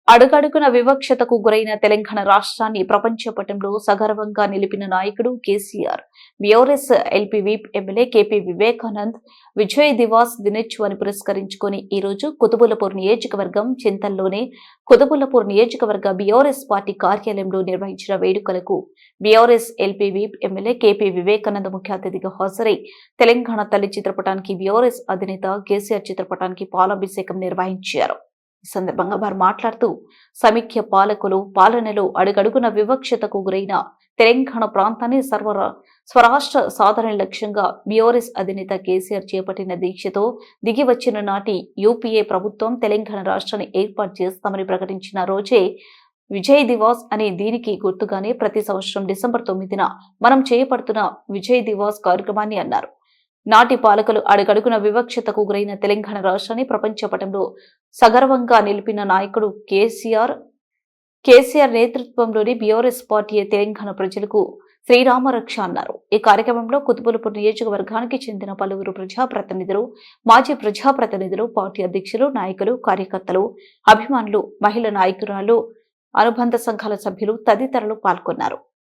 అడుగడుగున వివక్షతకు గురైన తెలంగాణ రాష్ట్రాన్ని ప్రపంచ పటంలో సగర్వంగా నిలిపిన నాయకుడు KCR. BRS LP whip MLA KP Vivekanand Vijay Diwas దినోత్సవాన్ని పురస్కరించుకుని ఈ రోజు కుతుబులపూర్ నియోజకవర్గం చింతల్లోని కుతుబులపూర్ నియోజకవర్గ బీఆర్ఎస్ పార్టీ కార్యాలయంలో నిర్వహించిన వేడుకలకు BRS LP whip MLA KP Vivekanand ముఖ్య అతిథిగా హాజరై తెలంగాణ తల్లి చిత్రపటానికి బీఆర్ఎస్ అధినేత కేసీఆర్ చిత్రపటానికి పాలాభిషేకం నిర్వహించారు. ఈ సందర్భంగా వారు మాట్లాడుతూ సమైక్య పాలకులు పాలనలో అడుగడుగున వివక్షతకు గురైన తెలంగాణ ప్రాంతాన్ని స్వరాష్ట్ర సాధన లక్ష్యంగా బీఆర్ఎస్ అధినేత కేసీఆర్ చేపట్టిన దీక్షతో దిగివచ్చిన నాటి యూపీఏ ప్రభుత్వం తెలంగాణ రాష్ట్రాన్ని ఏర్పాటు చేస్తామని ప్రకటించిన రోజే విజయ్ దివాస్ అనే దీనికి గుర్తుగానే ప్రతి సంవత్సరం డిసెంబర్ 9న మనం చేపడుతున్న విజయ్ దివాస్ కార్యక్రమాన్ని అన్నారు. నాటి పాలకులు అడుగడుగున వివక్షతకు గురైన తెలంగాణ రాష్ట్రాన్ని ప్రపంచ పటంలో సగర్వంగా నిలిపిన నాయకుడు కేసీఆర్ నేతృత్వంలోని బీఆర్ఎస్ పార్టీ తెలంగాణ ప్రజలకు శ్రీరామరక్ష అన్నారు. ఈ కార్యక్రమంలో కుతుబులపూర్ నియోజకవర్గానికి చెందిన పలువురు ప్రజాప్రతినిధులు, మాజీ ప్రజాప్రతినిధులు, పార్టీ అధ్యక్షులు, నాయకులు, కార్యకర్తలు, అభిమానులు, మహిళా నాయకురాలు, అనుబంధ సంఘాల సభ్యులు తదితరులు పాల్గొన్నారు.